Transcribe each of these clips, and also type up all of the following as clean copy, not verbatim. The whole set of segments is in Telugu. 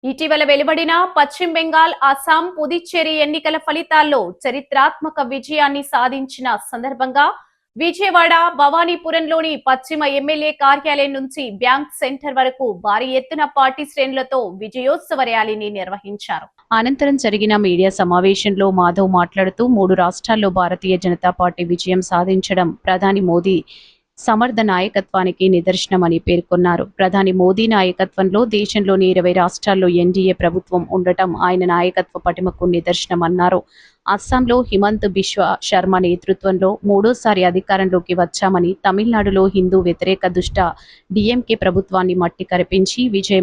ఇటీవల వెలువడిన పశ్చిమ బెంగాల్, అస్సాం, పుదుచ్చేరి ఎన్నికల ఫలితాల్లో చరిత్రాత్మక విజయాన్ని సాధించిన సందర్భంగా విజయవాడ, భవానీపురంలోని పశ్చిమ ఎమ్మెల్యే కార్యాలయం నుంచి బ్యాంక్ సెంటర్ వరకు భారీ ఎత్తున పార్టీ శ్రేణులతో విజయోత్సవ ర్యాలీని నిర్వహించారు. అనంతరం జరిగిన మీడియా సమావేశంలో మాధవ్ మాట్లాడుతూ 3 రాష్ట్రాల్లో భారతీయ జనతా పార్టీ విజయం సాధించడం ప్రధాని మోదీ సమర్థ నాయకత్వానికి నిదర్శనమని పేర్కొన్నారు. ప్రధాని మోదీ నాయకత్వంలో దేశంలోని 20 రాష్ట్రాల్లో ఎన్డీఏ ప్రభుత్వం ఉండటం ఆయన నాయకత్వ పటిమకు నిదర్శనమన్నారు. అస్సాంలో హిమంత్ బిశ్వ శర్మ నేతృత్వంలో మూడోసారి అధికారంలోకి వచ్చామని, తమిళనాడులో హిందూ వ్యతిరేక దుష్ట డీఎంకే ప్రభుత్వాన్ని మట్టి కరిపించి విజయ్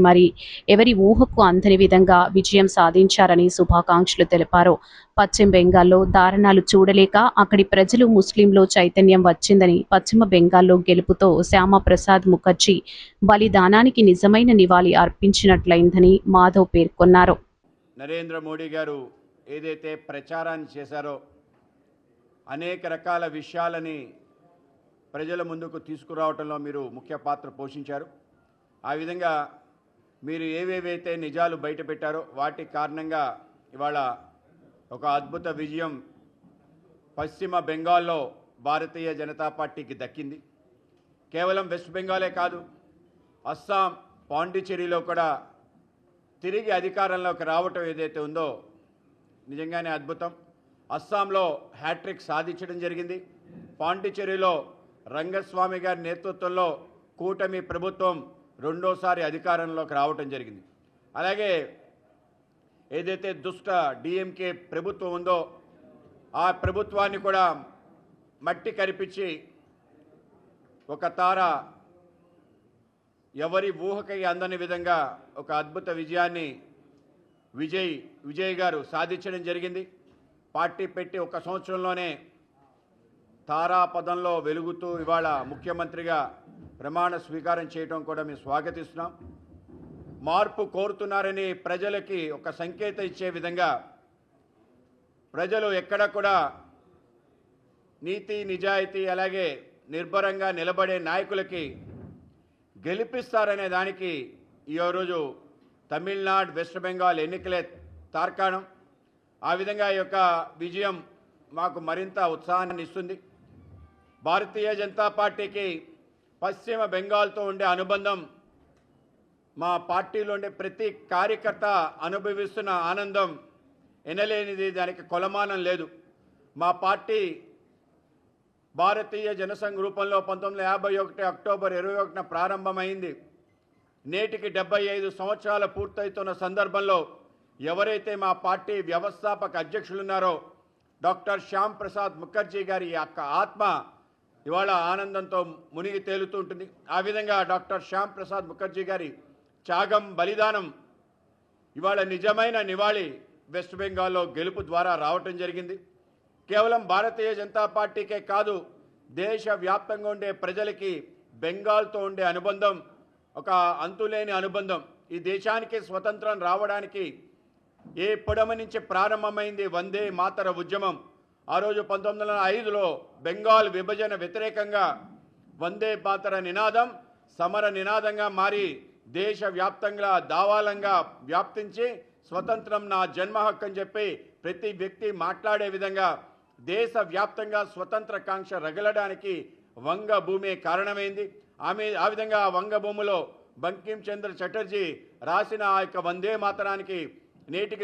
ఎవరి ఊహకు అందని విధంగా విజయం సాధించారని శుభాకాంక్షలు తెలిపారు. పశ్చిమ బెంగాల్లో దారుణాలు చూడలేక అక్కడి ప్రజలు ముస్లింలో చైతన్యం వచ్చిందని, పశ్చిమ బెంగాల్లో గెలుపుతో శ్యామప్రసాద్ ముఖర్జీ బలిదానానికి నిజమైన నివాళి అర్పించినట్లయిందని మాధవ్ పేర్కొన్నారు. నరేంద్ర మోడీ గారు ఏదైతే ప్రచారాన్ని చేశారో అనేక రకాల విషయాలని ప్రజల ముందుకు తీసుకురావడంలో మీరు ముఖ్య పాత్ర పోషించారు. ఆ విధంగా మీరు ఏవేవైతే నిజాలు బయటపెట్టారో వాటి కారణంగా ఇవాళ ఒక అద్భుత విజయం పశ్చిమ బెంగాల్లో భారతీయ జనతా పార్టీకి దక్కింది. కేవలం వెస్ట్ బెంగాలే కాదు, అస్సాం, పాండిచ్చేరిలో కూడా తిరిగి అధికారంలోకి రావటం ఏదైతే ఉందో నిజంగానే అద్భుతం. అస్సాంలో హ్యాట్రిక్ సాధించడం జరిగింది. పాండిచ్చేరిలో రంగస్వామి గారి నేతృత్వంలో కూటమి ప్రభుత్వం రెండోసారి అధికారంలోకి రావటం జరిగింది. అలాగే ఏదైతే దుష్ట డిఎంకే ప్రభుత్వం ఉందో ఆ ప్రభుత్వాన్ని కూడా మట్టి కరిపించి ఒక తార ఎవరి ఊహకై అందని విధంగా ఒక అద్భుత విజయాన్ని విజయ్ గారు సాధించడం జరిగింది. పార్టీ పెట్టి 1 సంవత్సరంలోనే తారాపదంలో వెలుగుతూ ఇవాళ ముఖ్యమంత్రిగా ప్రమాణ స్వీకారం చేయడం కూడా మేము స్వాగతిస్తున్నాం. మార్పు కోరుతున్నారని ప్రజలకి ఒక సంకేతం ఇచ్చే విధంగా ప్రజలు ఎక్కడ కూడా నీతి నిజాయితీ అలాగే నిర్భరంగా నిలబడే నాయకులకి గెలిపిస్తారనే దానికి ఈరోజు తమిళనాడు, వెస్ట్ బెంగాల్ ఎన్నికలే తార్కాణం. ఆ విధంగా ఈ యొక్క విజయం మాకు మరింత ఉత్సాహాన్ని ఇస్తుంది. భారతీయ జనతా పార్టీకి పశ్చిమ బెంగాల్తో ఉండే అనుబంధం, మా పార్టీలో ఉండే ప్రతి కార్యకర్త అనుభవిస్తున్న ఆనందం ఎనలేనిది, దానికి కొలమానం లేదు. మా పార్టీ భారతీయ జనసంఘ్ రూపంలో 1951 అక్టోబర్ 21న ప్రారంభమైంది. నేటికి 75 సంవత్సరాలు పూర్తవుతున్న సందర్భంలో ఎవరైతే మా పార్టీ వ్యవస్థాపక అధ్యక్షులున్నారో డాక్టర్ శ్యామ్ ప్రసాద్ ముఖర్జీ గారి యొక్క ఆత్మ ఇవాళ ఆనందంతో మునిగి తేలుతూ ఉంటుంది. ఆ విధంగా డాక్టర్ శ్యామ్ ప్రసాద్ ముఖర్జీ గారి త్యాగం, బలిదానం ఇవాళ నిజమైన నివాళి వెస్ట్ బెంగాల్లో గెలుపు ద్వారా రావటం జరిగింది. కేవలం భారతీయ జనతా పార్టీకే కాదు, దేశవ్యాప్తంగా ఉండే ప్రజలకి బెంగాల్తో ఉండే అనుబంధం ఒక అంతులేని అనుబంధం. ఈ దేశానికి స్వతంత్రం రావడానికి ఏ పొడమ నుంచి ప్రారంభమైంది వందే మాతర ఉద్యమం. ఆ రోజు 1905లో బెంగాల్ విభజన వ్యతిరేకంగా వందే మాతర నినాదం సమర నినాదంగా మారి దేశవ్యాప్తంగా దావాలంగా వ్యాప్తించి స్వతంత్రం నా జన్మ హక్కు అని చెప్పి ప్రతి వ్యక్తి మాట్లాడే విధంగా దేశవ్యాప్తంగా స్వతంత్ర కాంక్ష రగలడానికి వంగభూమి కారణమైంది. ఆ విధంగా వంగభూమిలో బంకిం చంద్ర చటర్జీ రాసిన ఆ యొక్క వందే మాతరానికి నేటికి